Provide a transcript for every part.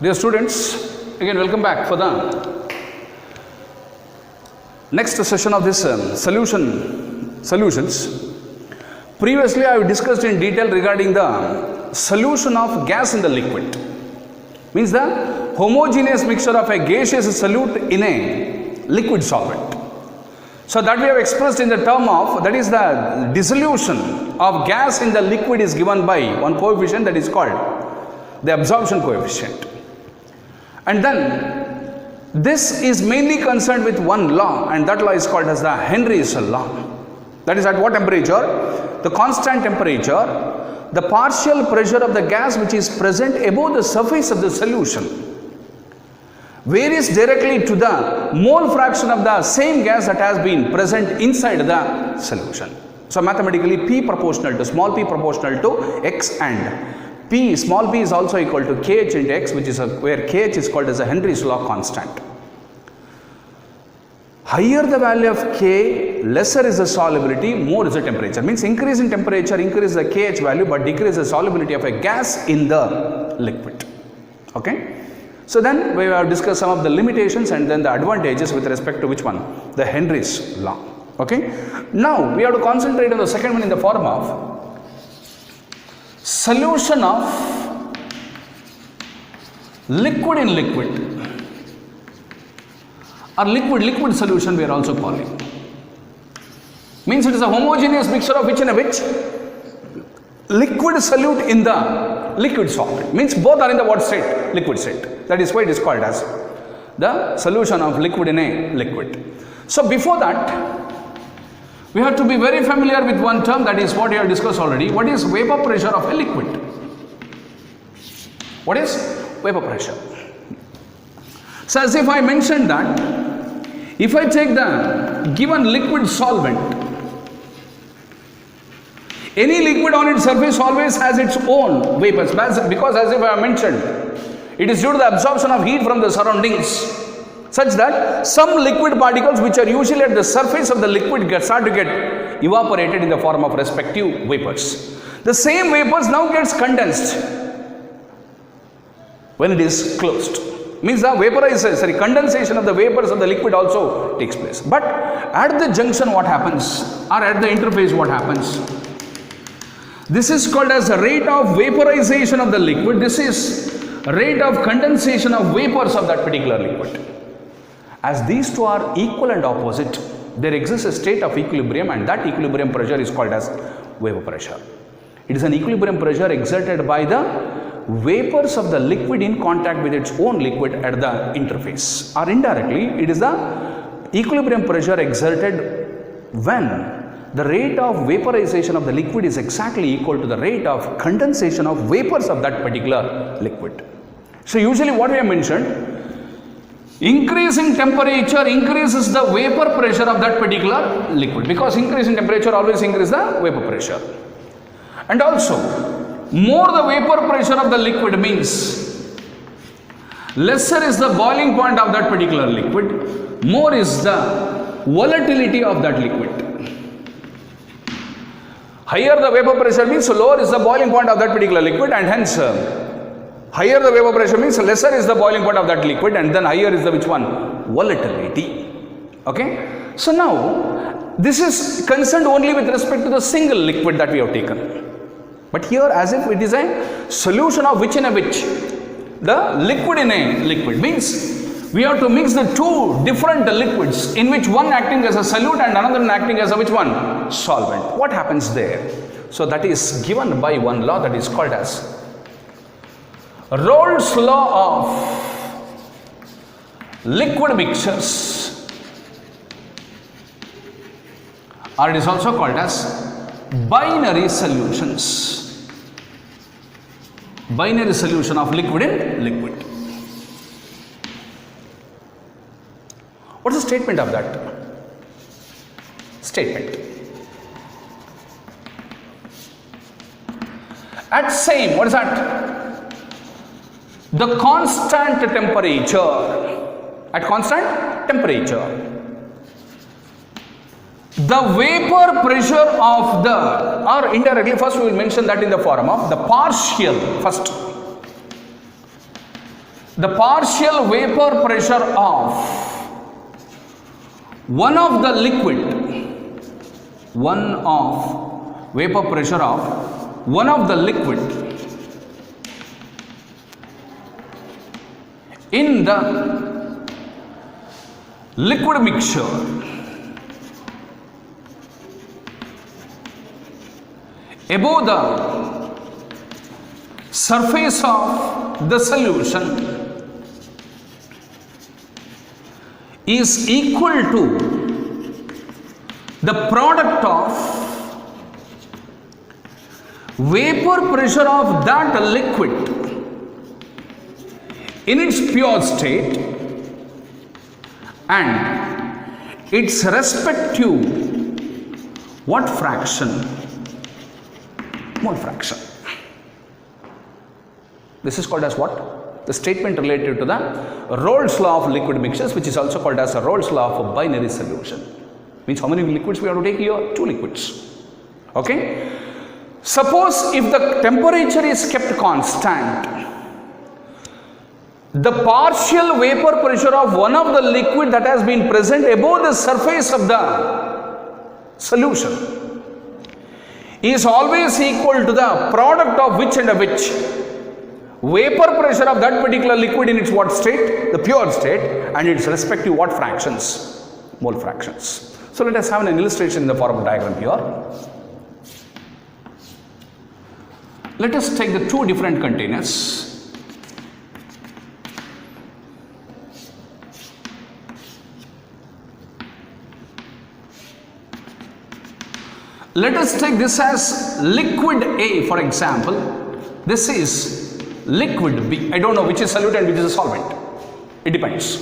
Dear students, again welcome back for the next session of this solutions. Previously I have discussed in detail regarding the solution of gas in the liquid. Means the homogeneous mixture of a gaseous solute in a liquid solvent. So that we have expressed in the term of, that is the dissolution of gas in the liquid is given by one coefficient that is called the absorption coefficient. And then this is mainly concerned with one law, and that law is called as the Henry's law. That is at what temperature? The constant temperature, the partial pressure of the gas which is present above the surface of the solution varies directly to the mole fraction of the same gas that has been present inside the solution. So mathematically P proportional to small p proportional to x, and P, small p is also equal to kh into x, which is where kh is called as a Henry's law constant. Higher the value of K, lesser is the solubility, more is the temperature. Means increase in temperature increase the kh value, but decrease the solubility of a gas in the liquid. Okay. So then we have discussed some of the limitations and then the advantages with respect to which one? The Henry's law. Okay. Now we have to concentrate on the second one in the form of solution of liquid in liquid, or liquid solution we are also calling. Means it is a homogeneous mixture of which and which? Liquid solute in the liquid solvent. Means both are in the what state? Liquid state. That is why it is called as the solution of liquid in a liquid. So before that, we have to be very familiar with one term, that is what we have discussed already. What is vapor pressure of a liquid? What is vapor pressure? So as if I mentioned that, if I take the given liquid solvent, any liquid on its surface always has its own vapors, because as if I have mentioned, it is due to the absorption of heat from the surroundings, such that some liquid particles which are usually at the surface of the liquid start to get evaporated in the form of respective vapors. The same vapors now gets condensed when it is closed. Means the condensation of the vapors of the liquid also takes place. But at the junction what happens, or at the interface what happens? This is called as the rate of vaporization of the liquid. This is rate of condensation of vapors of that particular liquid. As these two are equal and opposite, there exists a state of equilibrium, and that equilibrium pressure is called as vapor pressure. It is an equilibrium pressure exerted by the vapors of the liquid in contact with its own liquid at the interface, or indirectly it is the equilibrium pressure exerted when the rate of vaporization of the liquid is exactly equal to the rate of condensation of vapors of that particular liquid. So usually what we have mentioned, increasing temperature increases the vapor pressure of that particular liquid, because increase in temperature always increases the vapor pressure. And also, more the vapor pressure of the liquid means lesser is the boiling point of that particular liquid, more is the volatility of that liquid. Higher the vapor pressure means lower is the boiling point of that particular liquid, and hence higher the vapor pressure means lesser is the boiling point of that liquid, and then higher is the which one? Volatility. Okay. So now this is concerned only with respect to the single liquid that we have taken. But here as if it is a solution of which in a which? The liquid in a liquid. Means we have to mix the two different liquids in which one acting as a solute and another acting as a which one? Solvent. What happens there? So that is given by one law that is called as Rolle's law of liquid mixtures, or it is also called as binary solutions. Binary solution of liquid in liquid. What is the statement of that? Statement. At same, what is that? The constant temperature. At constant temperature, the vapor pressure of the, or indirectly first we will mention that in the form of the partial, first the partial vapor pressure of one of the liquid in the liquid mixture above the surface of the solution is equal to the product of vapor pressure of that liquid in its pure state and its respective what fraction? Mole fraction. This is called as what? The statement related to the Rolle's law of liquid mixtures, which is also called as a Rolle's law of a binary solution. Means how many liquids we have to take here? 2 liquids. Okay. Suppose if the temperature is kept constant, the partial vapor pressure of one of the liquid that has been present above the surface of the solution is always equal to the product of which and which? Vapor pressure of that particular liquid in its what state? The pure state, and its respective what fractions? Mole fractions. So let us have an illustration in the form of diagram here. Let us take the 2 different containers. Let us take this as liquid A, for example. This is liquid B. I don't know which is solute and which is a solvent. It depends.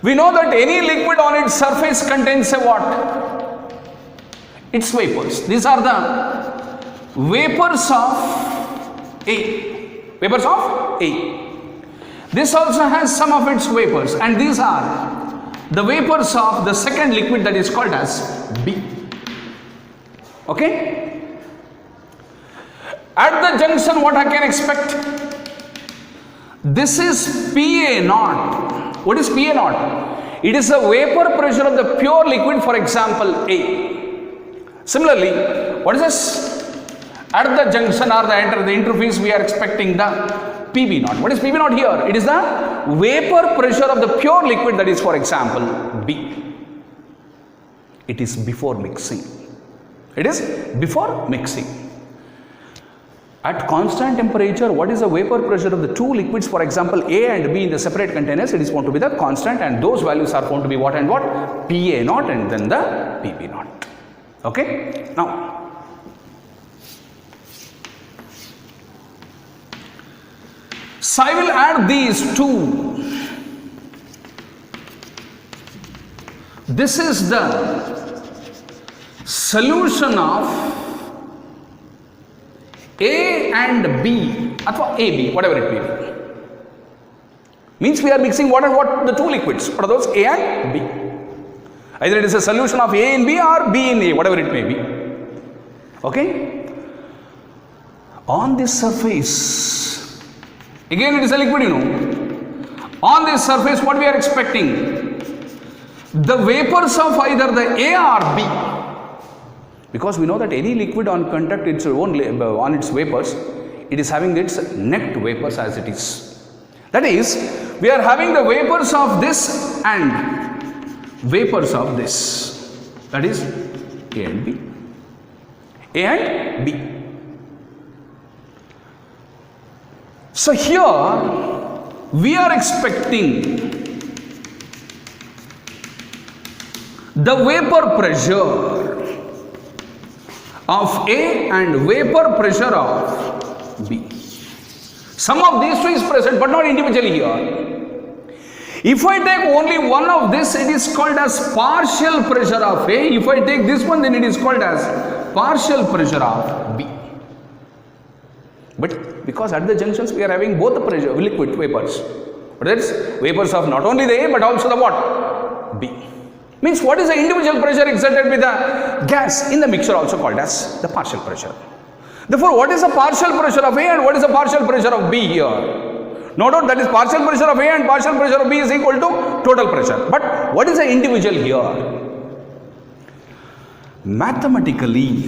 We know that any liquid on its surface contains a what? Its vapors. These are the vapors of A. Vapors of A. This also has some of its vapors, and these are the vapors of the second liquid that is called as B. Okay? At the junction, what I can expect? This is PA naught. What is PA naught? It is the vapor pressure of the pure liquid, for example, A. Similarly, what is this? At the junction or the interface, we are expecting the PB naught. What is PB naught here? It is the vapor pressure of the pure liquid that is, for example, B. It is before mixing. It is before mixing. At constant temperature, what is the vapor pressure of the 2 liquids, for example, A and B in the separate containers? It is found to be the constant, and those values are found to be what and what? PA naught and then the PB naught. Okay? Now, so I will add these 2. This is the solution of A and B, or AB, whatever it may be. Means we are mixing what and what? The 2 liquids. What are those? A and B. Either it is a solution of A in B or B in A, whatever it may be. Okay? On this surface, again it is a liquid, you know. On this surface, what we are expecting? The vapors of either the A or B. Because we know that any liquid on contact its own on its vapors, it is having its net vapors as it is. That is, we are having the vapors of this and vapors of this. That is A and B. A and B. So here we are expecting the vapor pressure of A and vapor pressure of B. Some of these 2 is present, but not individually here. If I take only one of this, it is called as partial pressure of A. If I take this one, then it is called as partial pressure of B. But because at the junctions we are having both the pressure, liquid vapors. But that is vapors of not only the A but also the what? B. Means what is the individual pressure exerted with the gas in the mixture, also called as the partial pressure. Therefore, what is the partial pressure of A and what is the partial pressure of B here? No doubt that is partial pressure of A and partial pressure of B is equal to total pressure. But what is the individual here? Mathematically,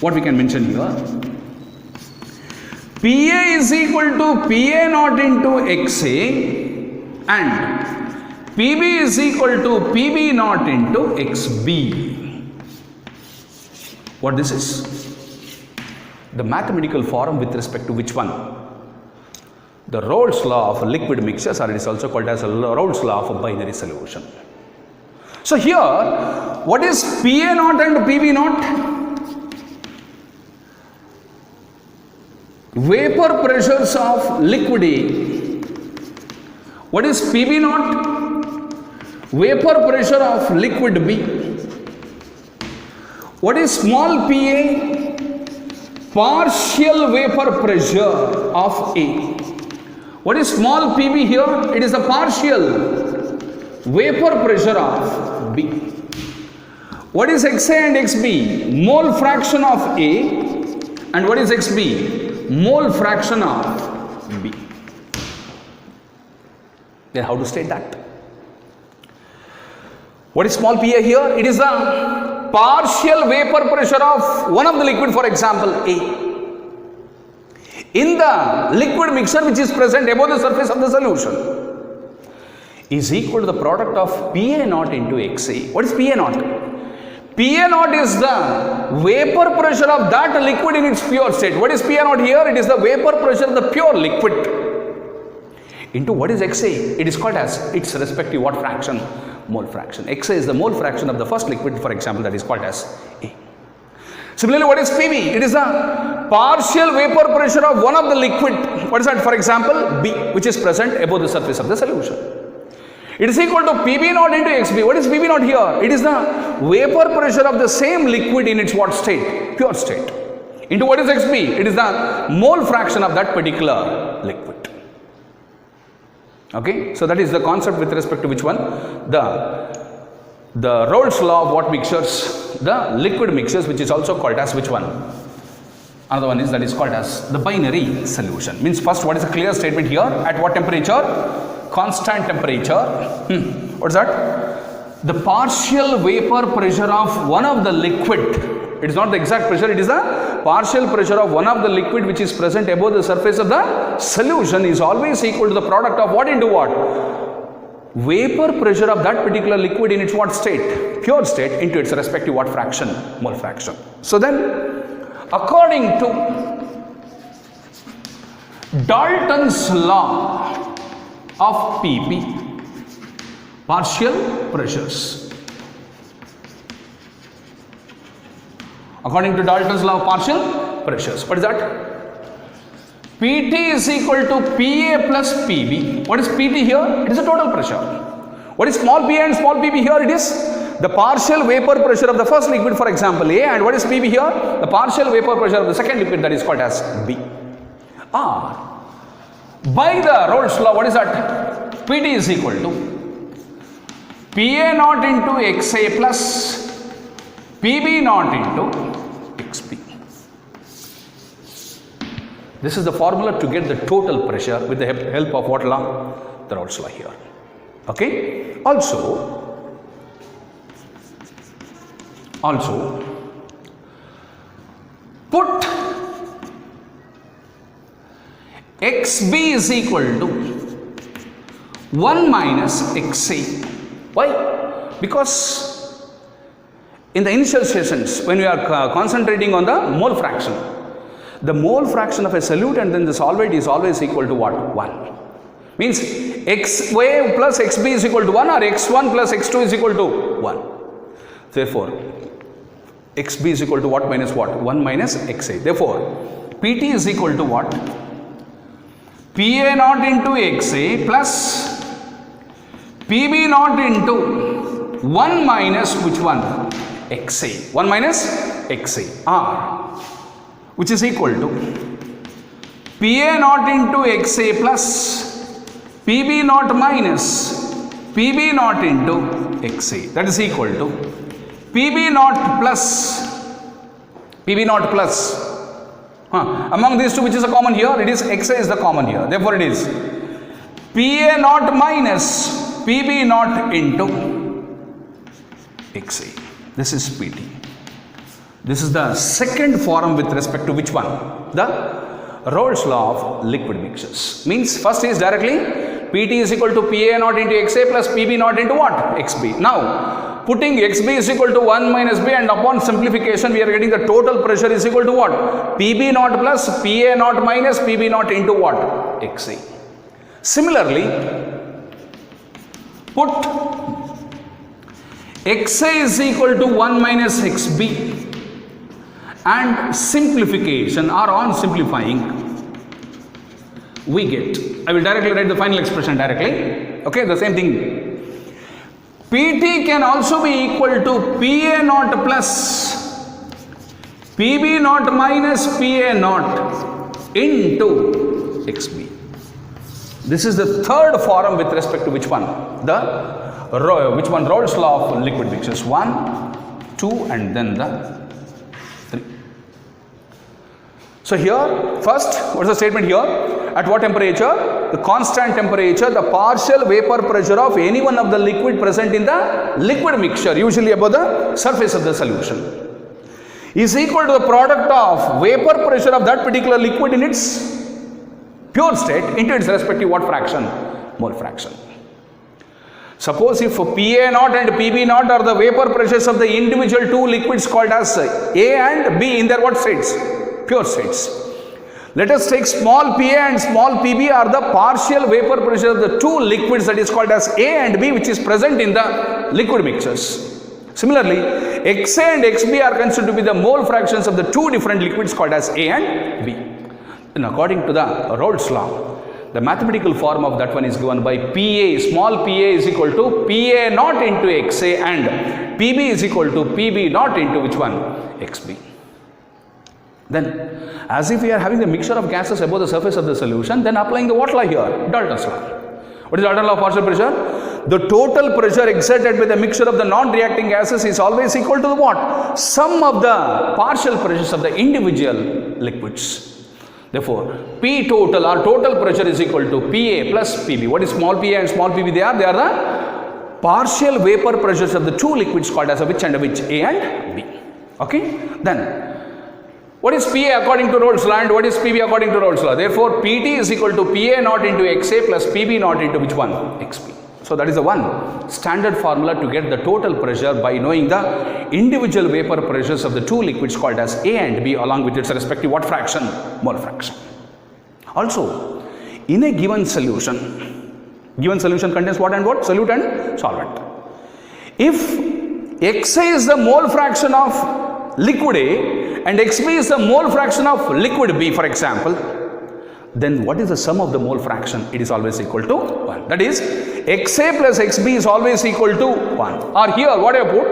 what we can mention here, PA is equal to PA naught into XA and PB is equal to PB naught into XB. What this is? The mathematical form with respect to which one? The Rolle's law of liquid mixtures, or it is also called as a Rolle's law of a binary solution. So here, what is PA naught and PB naught? Vapor pressures of liquid A. What is PB naught? Vapor pressure of liquid B. What is small pa? Partial vapor pressure of A. What is small pb here? It is the partial vapor pressure of B. What is XA and XB? Mole fraction of A. And what is XB? Mole fraction of B. Then how to state that? What is small pa here? It is the partial vapor pressure of one of the liquid, for example A, in the liquid mixture which is present above the surface of the solution, is equal to the product of Pa naught into XA. What is Pa naught? Pa naught is the vapor pressure of that liquid in its pure state. What is Pa naught here? It is the vapor pressure of the pure liquid into what is XA? It is called as its respective what fraction? Mole fraction. XA is the mole fraction of the first liquid, for example, that is called as A. Similarly, what is PB? It is the partial vapor pressure of one of the liquid. What is that? For example, B, which is present above the surface of the solution. It is equal to PB naught into XB. What is PB naught here? It is the vapor pressure of the same liquid in its what state? Pure state. Into what is XB? It is the mole fraction of that particular liquid. Okay, so that is the concept with respect to which one? The Rolle's law of what mixtures? The liquid mixtures, which is also called as which one? Another one is that is called as the binary solution. Means first, what is a clear statement here? At what temperature? Constant temperature. What is that? The partial vapor pressure of one of the liquid. It is not the exact pressure, it is the partial pressure of one of the liquid which is present above the surface of the solution is always equal to the product of what into what? Vapor pressure of that particular liquid in its what state? Pure state into its respective what fraction? Mole fraction. So then, according to Dalton's law of PP, partial pressures. According to Dalton's law of partial pressures, what is that? PT is equal to PA plus PB. What is PT here? It is a total pressure. What is small pa and small pb here? It is the partial vapor pressure of the first liquid, for example A, and what is PB here? The partial vapor pressure of the second liquid, that is called as B. Or by the Rolle's law, what is that? PT is equal to Pa naught into XA plus PB naught into XB. This is the formula to get the total pressure with the help of what law? The Rolle's law here. Okay. Also, put XB is equal to 1 minus XA. Why? Because in the initial sessions, when we are concentrating on the mole fraction, the mole fraction of a solute and then the solvent is always equal to what? 1. Means XA plus XB is equal to 1 or X1 plus X2 is equal to 1. Therefore, XB is equal to what minus what? 1 minus XA. Therefore, PT is equal to what? PA naught into XA plus PB naught into 1 minus which one? XA. 1 minus XA. R, which is equal to PA naught into XA plus PB naught minus PB naught into XA. That is equal to PB naught plus Among these two, which is a common here? It is XA is the common here. Therefore, it is PA naught minus PB naught into XA. This is PT. This is the second form with respect to which one? The Rolle's law of liquid mixtures. Means first is directly PT is equal to PA naught into XA plus PB naught into what? XB. Now, putting XB is equal to 1 minus B, and upon simplification we are getting the total pressure is equal to what? PB naught plus PA naught minus PB naught into what? XA. Similarly, put XA is equal to 1 minus XB, and simplification or on simplifying we get, I will directly write the final expression directly, okay, the same thing. PT can also be equal to PA naught plus PB naught minus PA naught into XB. This is the third form with respect to which one? Which one? Rolle's law of liquid mixtures. 1, 2 and then the 3. So here, first, what is the statement here? At what temperature? The constant temperature, the partial vapor pressure of any one of the liquid present in the liquid mixture, usually above the surface of the solution, is equal to the product of vapor pressure of that particular liquid in its pure state into its respective what fraction? Mole fraction. Suppose if PA naught and PB naught are the vapor pressures of the individual two liquids called as A and B in their what states? Pure states. Let us take small pa and small pb are the partial vapor pressure of the two liquids, that is called as A and B, which is present in the liquid mixtures. Similarly, XA and XB are considered to be the mole fractions of the two different liquids called as A and B. And according to the Rolle's law, the mathematical form of that one is given by PA, small pa is equal to PA naught into XA and PB is equal to PB naught into which one? XB. Then, as if we are having the mixture of gases above the surface of the solution, then applying the what law here? Dalton's law. What is Dalton's law of partial pressure? The total pressure exerted by the mixture of the non-reacting gases is always equal to the what? Sum of the partial pressures of the individual liquids. Therefore, P total or total pressure is equal to PA plus PB. What is small pa and small pb? They are the partial vapor pressures of the two liquids called as which and which? A and B. Okay? Then, what is PA according to Rolle's law and what is PB according to Rolle's law? Therefore, PT is equal to PA naught into XA plus PB naught into which one? XB. So, that is the one standard formula to get the total pressure by knowing the individual vapor pressures of the two liquids called as A and B along with its respective what fraction? Mole fraction. Also, in a given solution contains what and what? Solute and solvent. If XA is the mole fraction of liquid A and XB is the mole fraction of liquid B, for example, then what is the sum of the mole fraction? It is always equal to 1. That is, XA plus XB is always equal to 1. Or here, what I put?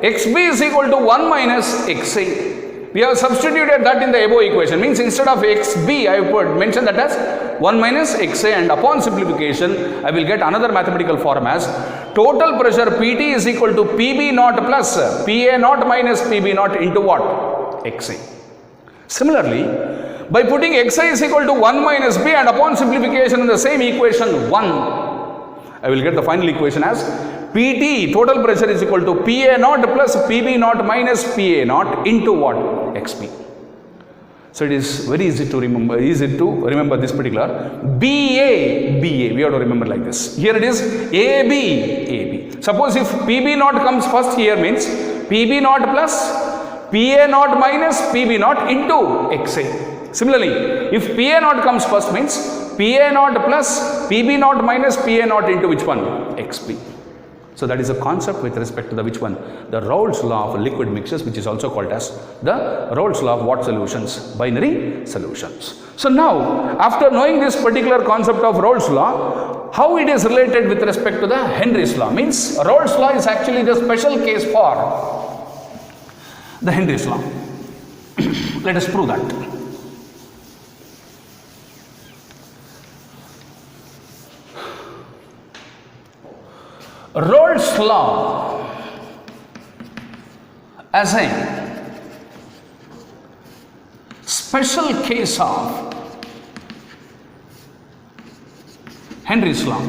XB is equal to 1 minus XA. We have substituted that in the above equation. Means instead of XB, I have mentioned that as 1 minus XA, and upon simplification, I will get another mathematical form as total pressure PT is equal to PB naught plus PA naught minus PB naught into what? XA. Similarly, by putting XA is equal to 1 minus B and upon simplification in the same equation 1, I will get the final equation as PT total pressure is equal to PA naught plus PB naught minus PA naught into what? XB. So it is very easy to remember this particular BA. We have to remember like this. Here it is AB. Suppose if PB naught comes first here means PB naught plus PA naught minus PB naught into XA. Similarly, if PA naught comes first means PA naught plus PB naught minus PA naught into which one? XB. So that is a concept with respect to the which one? The Rolle's law of liquid mixtures, which is also called as the Rolle's law of what solutions? Binary solutions. So now, after knowing this particular concept of Rolle's law, how it is related with respect to the Henry's law? Means Rolle's law is actually the special case for the Henry's law. Let us prove that. Rolle's law as a special case of Henry's law.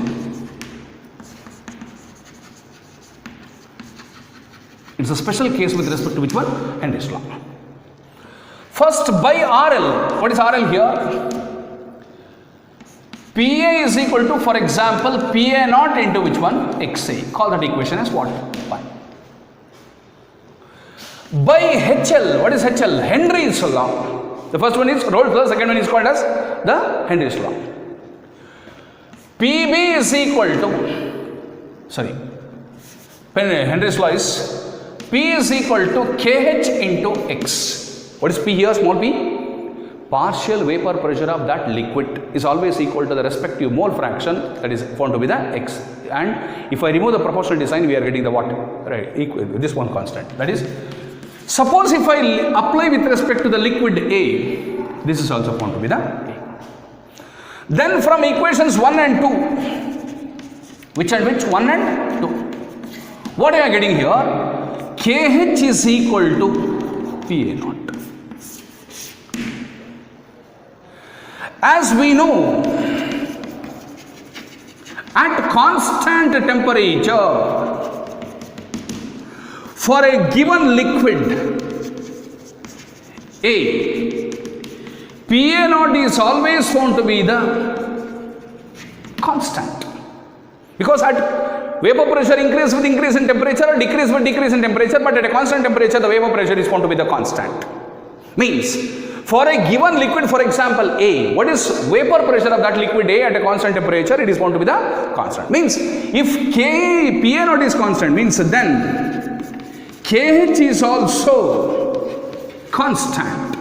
It's a special case with respect to which one? Henry's law. First, by RL. What is RL here? PA is equal to, for example, PA naught into which one? XA. Call that equation as what? 1. By HL. What is HL? Henry's law. The first one is Rolle's law. The second one is called as the Henry's law. PB is equal to, Henry's law is P is equal to KH into X. What is P here? Small p? Partial vapor pressure of that liquid is always equal to the respective mole fraction, that is found to be the X. And if I remove the proportional design, we are getting the what? Right, this one constant. That is, suppose if I apply with respect to the liquid A, this is also found to be the A. Then from equations 1 and 2, which and which? 1 and 2. What am I getting here? KH is equal to PA naught. As we know, at constant temperature, for a given liquid A, PA naught is always found to be the constant. Because at vapor pressure increase with increase in temperature or decrease with decrease in temperature, but at a constant temperature, the vapor pressure is found to be the constant. Means, for a given liquid, for example, A, what is vapor pressure of that liquid A at a constant temperature? It is found to be the constant. Means, if PA naught is constant, means then KH is also constant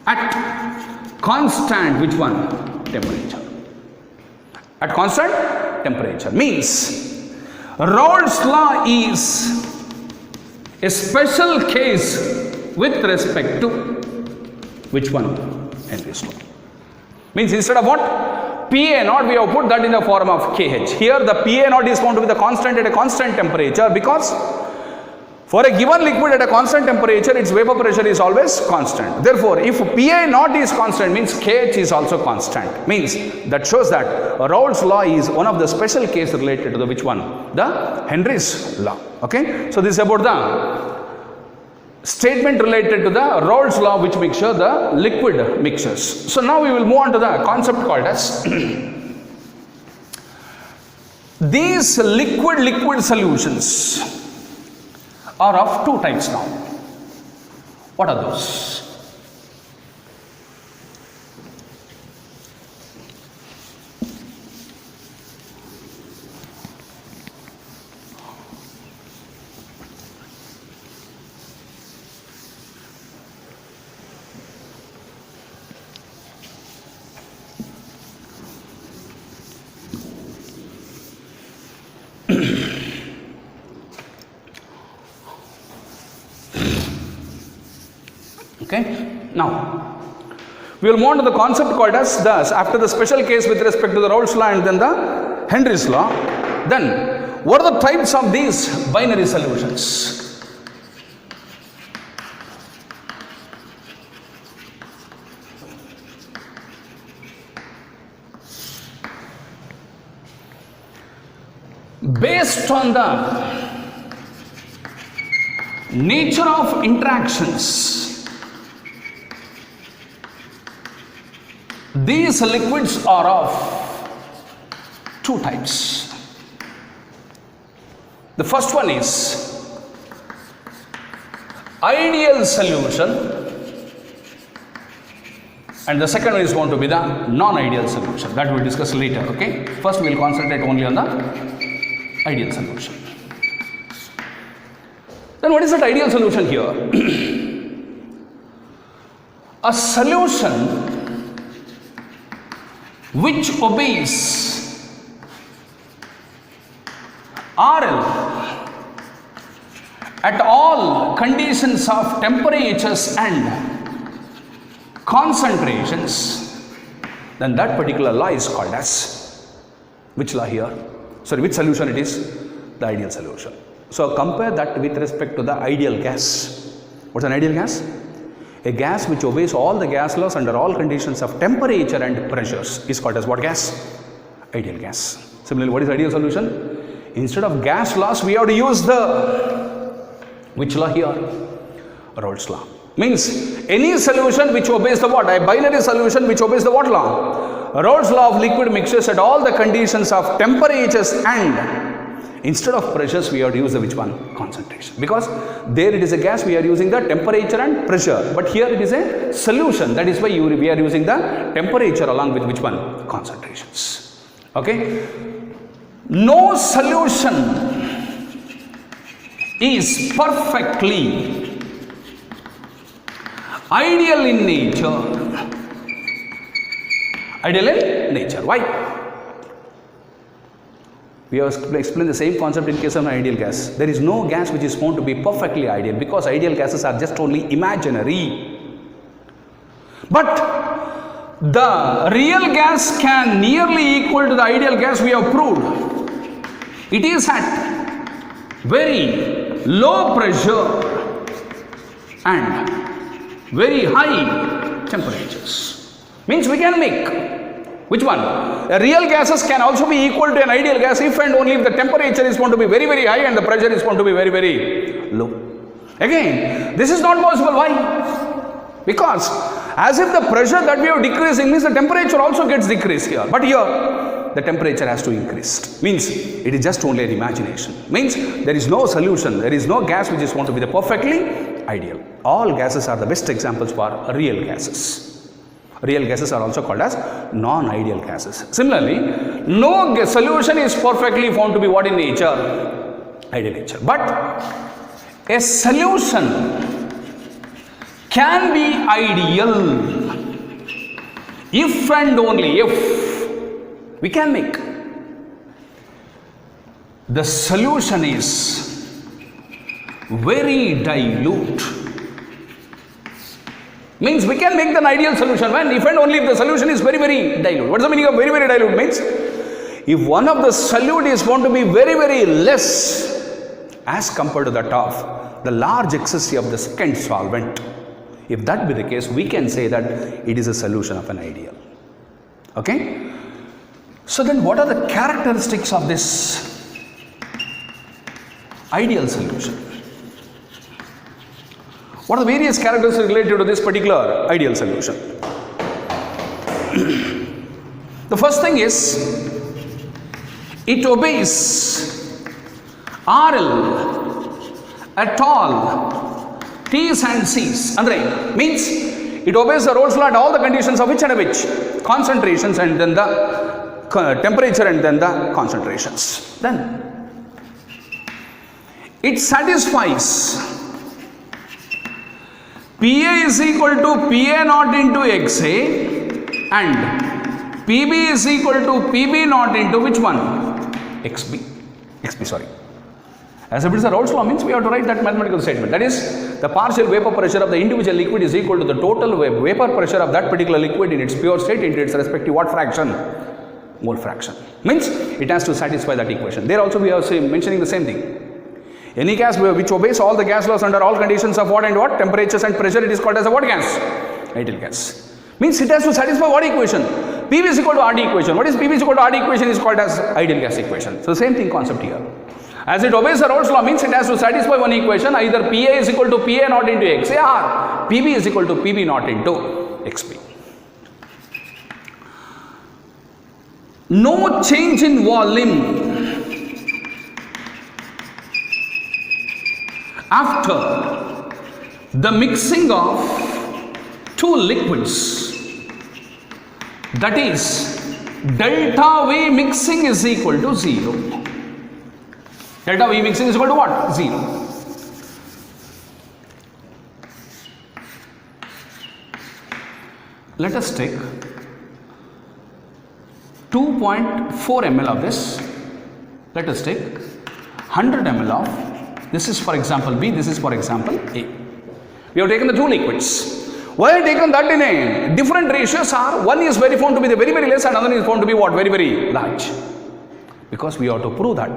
at constant which one? Temperature. At constant temperature. Means, Rolle's law is a special case with respect to which one? Henry's law. Means instead of what? PA naught, we have put that in the form of KH. Here the PA naught is found to be the constant at a constant temperature, because for a given liquid at a constant temperature, its vapor pressure is always constant. Therefore, if PA naught is constant, means KH is also constant. Means that shows that Rolle's law is one of the special case related to the which one? The Henry's law. Okay. So this is about the statement related to the Rolle's law, which mixture, the liquid mixtures. So now we will move on to the concept called as these liquid solutions are of two types now. What are those? Okay. Now, we will move on to the concept called as thus. After the special case with respect to the Rolle's law and then the Henry's law, then what are the types of these binary solutions? Based on the nature of interactions, these liquids are of two types. The first one is ideal solution, and the second one is going to be the non-ideal solution. That we will discuss later. Okay. First we will concentrate only on the ideal solution. Then what is that ideal solution here? A solution which obeys RL at all conditions of temperatures and concentrations, then that particular law is called as which law here? Sorry, which solution it is? The ideal solution. So compare that with respect to the ideal gas. What's an ideal gas? A gas which obeys all the gas laws under all conditions of temperature and pressures is called as what gas? Ideal gas. Similarly, what is ideal solution? Instead of gas laws, we have to use the, which law here? Rolle's law. Means any solution which obeys the what? A binary solution which obeys the what law? Rolle's law of liquid mixtures at all the conditions of temperatures and instead of pressures, we have to use the which one? Concentration. Because there it is a gas, we are using the temperature and pressure. But here it is a solution. That is why we are using the temperature along with which one? Concentrations. Okay. No solution is perfectly ideal in nature. Ideal in nature. Why? We have explained the same concept in case of an ideal gas. There is no gas which is found to be perfectly ideal because ideal gases are just only imaginary. But the real gas can nearly equal to the ideal gas, we have proved. It is at very low pressure and very high temperatures. Means we can make which one? Real gases can also be equal to an ideal gas if and only if the temperature is going to be very, very high and the pressure is going to be very, very low. Again, this is not possible. Why? Because as if the pressure that we are decreasing means the temperature also gets decreased here. But here, the temperature has to increase. Means it is just only an imagination. Means there is no solution. There is no gas which is going to be the perfectly ideal. All gases are the best examples for real gases. Real gases are also called as non-ideal gases. Similarly, no solution is perfectly found to be what in nature? Ideal nature. But a solution can be ideal if and only if we can make the solution is very dilute. Means we can make the ideal solution when if and only if the solution is very, very dilute. What is the meaning of very, very dilute? Means if one of the solute is going to be very, very less as compared to that of the large excess of the second solvent. If that be the case, we can say that it is a solution of an ideal. Okay? So then what are the characteristics of this ideal solution? What are the various characteristics related to this particular ideal solution? The first thing is, it obeys RL at all T's and C's. Andre, means it obeys the Rolle's law at all the conditions of which and which? Concentrations and then the temperature and then the concentrations. Then it satisfies PA is equal to PA naught into XA and PB is equal to PB naught into which one? XB, sorry. As if it is a Rolle's law means we have to write that mathematical statement. That is, the partial vapor pressure of the individual liquid is equal to the total vapor pressure of that particular liquid in its pure state into its respective what fraction? Mole fraction. Means it has to satisfy that equation. There also we are mentioning the same thing. Any gas which obeys all the gas laws under all conditions of what and what? Temperatures and pressure, it is called as a what gas? Ideal gas. Means it has to satisfy what equation? PV is equal to RD equation. What is PV is equal to RD equation is called as ideal gas equation. So same thing concept here. As it obeys the Rolle's law means it has to satisfy one equation, either PA is equal to PA naught into XA or PB is equal to PB naught into XB. No change in volume after the mixing of two liquids, that is delta V mixing is equal to 0. Delta V mixing is equal to what? 0. Let us take 2.4 ml of this. Let us take 100 ml of, this is for example B, this is for example A. We have taken the two liquids. Why I have taken that in a different ratios are, one is very found to be the very, very less and another is found to be what? Very, very large. because we have to prove that.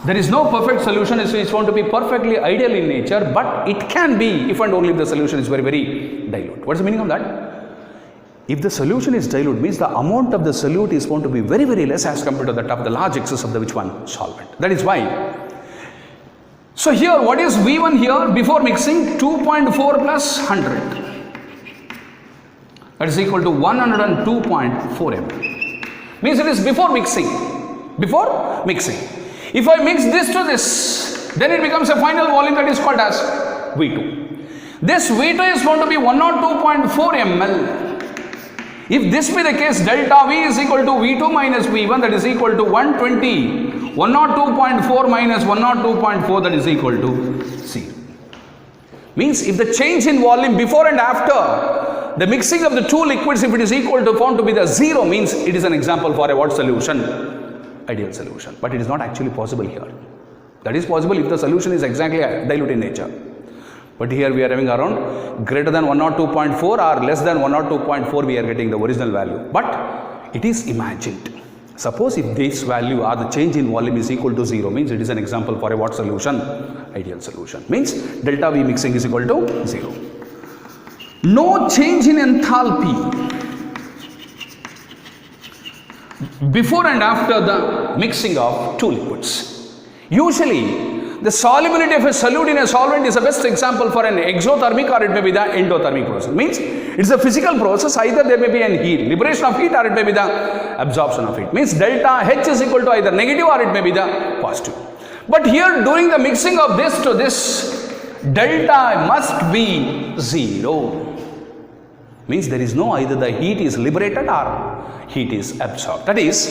There is no perfect solution which is found to be perfectly ideal in nature, but it can be if and only if the solution is very, very dilute. What is the meaning of that? If the solution is dilute, means the amount of the solute is found to be very, very less as compared to that of the large excess of the which one? Solvent. That is why. So here, what is V1 here? Before mixing, 2.4 plus 100. That is equal to 102.4 ml. Means it is before mixing. Before mixing. If I mix this to this, then it becomes a final volume that is called as V2. This V2 is found to be 102.4 ml. If this be the case, delta V is equal to V2 minus V1, that is equal to 120. 102.4 minus 102.4, that is equal to 0. Means if the change in volume before and after the mixing of the two liquids, if it is equal to found to be the 0, means it is an example for a what solution? Ideal solution. But it is not actually possible here. That is possible if the solution is exactly dilute in nature. But here we are having around greater than 102.4 or less than 102.4, we are getting the original value. But it is imagined. Suppose if this value or the change in volume is equal to 0, means it is an example for a what solution? Ideal solution. Means delta V mixing is equal to 0. No change in enthalpy before and after the mixing of two liquids. Usually, the solubility of a solute in a solvent is the best example for an exothermic or it may be the endothermic process. Means it's a physical process, either there may be an heat, liberation of heat, or it may be the absorption of heat. Means delta H is equal to either negative or it may be the positive. But here during the mixing of this to this, delta must be 0. Means there is no either the heat is liberated or heat is absorbed. That is,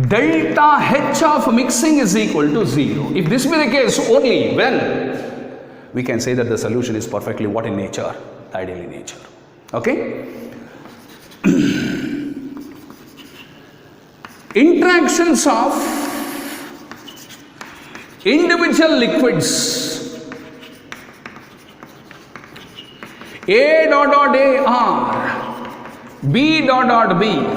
delta H of mixing is equal to 0. If this be the case, only when we can say that the solution is perfectly what in nature? Ideal in nature. Okay? Interactions of individual liquids A dot dot A R, B dot dot B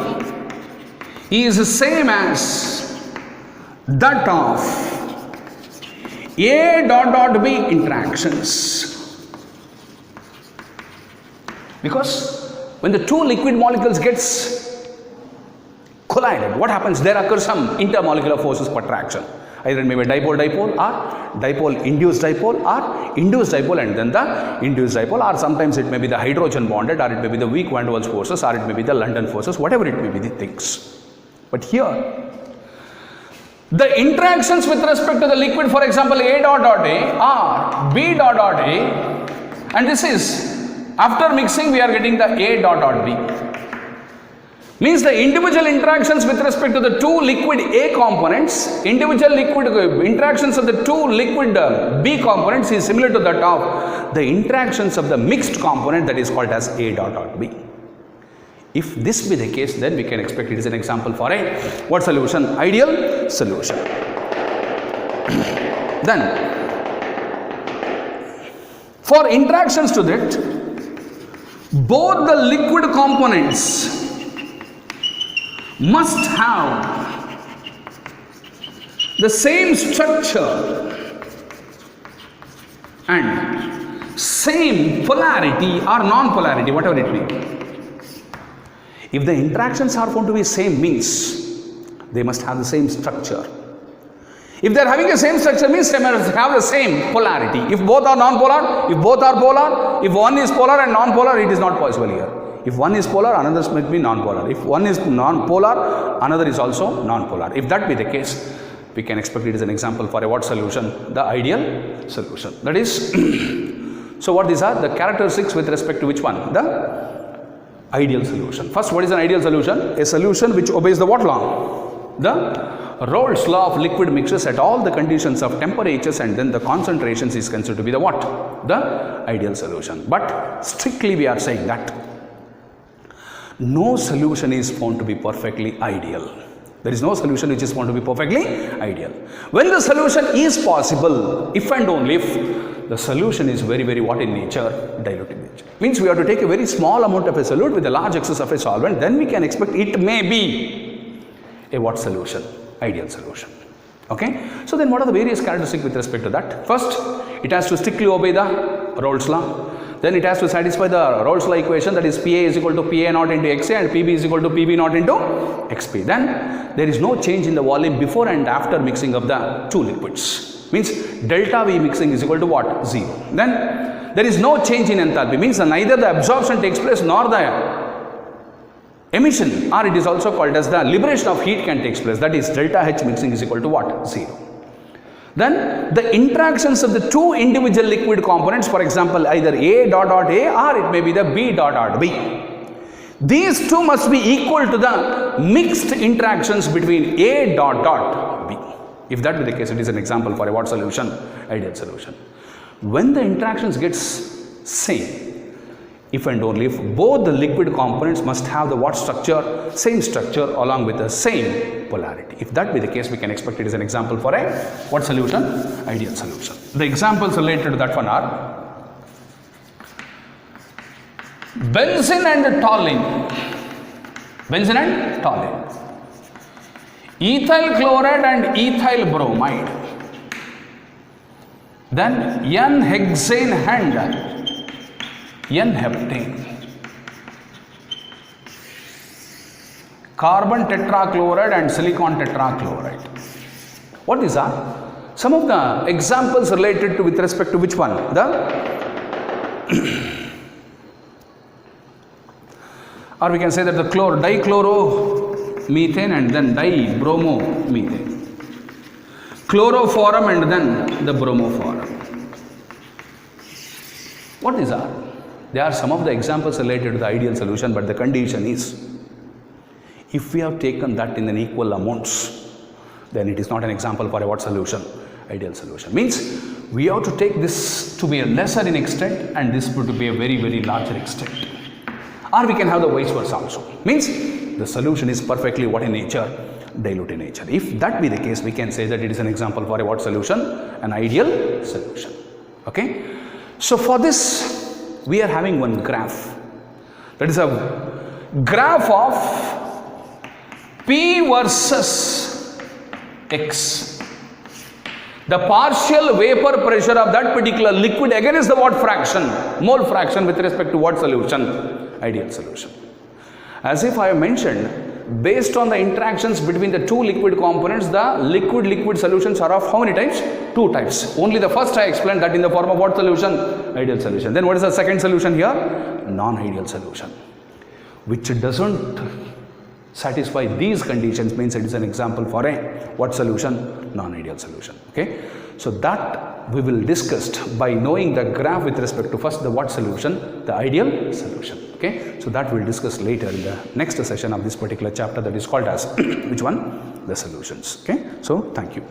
is the same as that of A dot dot B interactions. Because when the two liquid molecules gets collided, what happens? There occurs some intermolecular forces per attraction. Either it may be dipole-dipole or dipole-induced dipole or induced dipole and then the induced dipole, or sometimes it may be the hydrogen bonded, or it may be the weak van der Waals forces, or it may be the London forces, whatever it may be the things. But here, the interactions with respect to the liquid, for example, A dot dot A or B dot dot A, and this is after mixing we are getting the A dot dot B. Means the individual interactions with respect to the two liquid A components, individual liquid interactions of the two liquid B components is similar to that of the interactions of the mixed component, that is called as A dot dot B. If this be the case, then we can expect it is an example for a what solution? Ideal solution. Then, for interactions to that, both the liquid components must have the same structure and same polarity or non-polarity, whatever it may be. If the interactions are found to be same, means they must have the same structure. If they are having the same structure, means they must have the same polarity. If both are non-polar, if both are polar, if one is polar and non-polar, it is not possible here. If one is polar, another must be non-polar. If one is non-polar, another is also non-polar. If that be the case, we can expect it as an example for a what solution? The ideal solution. That is, so what these are? The characteristics with respect to which one? The ideal solution. First, what is an ideal solution? A solution which obeys the what law? The Rolle's law of liquid mixtures at all the conditions of temperatures and then the concentrations is considered to be the what? The ideal solution. But strictly we are saying that no solution is found to be perfectly ideal. There is no solution which is found to be perfectly ideal. When the solution is possible, if and only if the solution is very, very what in nature? Dilute in nature. Means we have to take a very small amount of a solute with a large excess of a solvent, then we can expect it may be a what solution? Ideal solution. Okay. So then what are the various characteristics with respect to that? First, it has to strictly obey the Rolle's law. Then it has to satisfy the Rolle's law equation, that is PA is equal to PA naught into XA and PB is equal to PB naught into XP. Then there is no change in the volume before and after mixing of the two liquids. Means delta V mixing is equal to what? 0. Then there is no change in enthalpy. Means neither the absorption takes place nor the emission, or it is also called as the liberation of heat can take place, that is delta H mixing is equal to what? 0. Then the interactions of the two individual liquid components, for example either A dot dot A or it may be the B dot dot B. These two must be equal to the mixed interactions between A dot dot B. If that be the case, it is an example for a what solution? Ideal solution. When the interactions gets same, if and only if both the liquid components must have the what structure? Same structure along with the same polarity. If that be the case, we can expect it as an example for a what solution? Ideal solution. The examples related to that one are benzene and toluene. Benzene and toluene. Ethyl chloride and ethyl bromide. Then N-hexane and N-heptane, carbon tetrachloride and silicon tetrachloride. What these are? Some of the examples related to with respect to which one? Or we can say that the dichloromethane and then dibromomethane, chloroform and then the bromoform. What these are? They are some of the examples related to the ideal solution, but the condition is, if we have taken that in an equal amounts, then it is not an example for a what solution? Ideal solution. Means we have to take this to be a lesser in extent and this to be a very, very larger extent. Or we can have the vice versa also. Means the solution is perfectly what in nature? Dilute in nature. If that be the case, we can say that it is an example for a what solution? An ideal solution. Okay. So for this, we are having one graph. That is a graph of P versus X. The partial vapor pressure of that particular liquid again is the what fraction? Mole fraction with respect to what solution? Ideal solution. As if I have mentioned, based on the interactions between the two liquid components, the liquid-liquid solutions are of how many types? Two types. Only the first I explained, that in the form of what solution? Ideal solution. Then what is the second solution here? Non-ideal solution, which doesn't satisfy these conditions, means it is an example for a what solution? Non-ideal solution. Okay. So that we will discuss by knowing the graph with respect to first the what solution? The ideal solution. Okay. So that we will discuss later in the next session of this particular chapter, that is called as which one? The solutions. Okay. So thank you.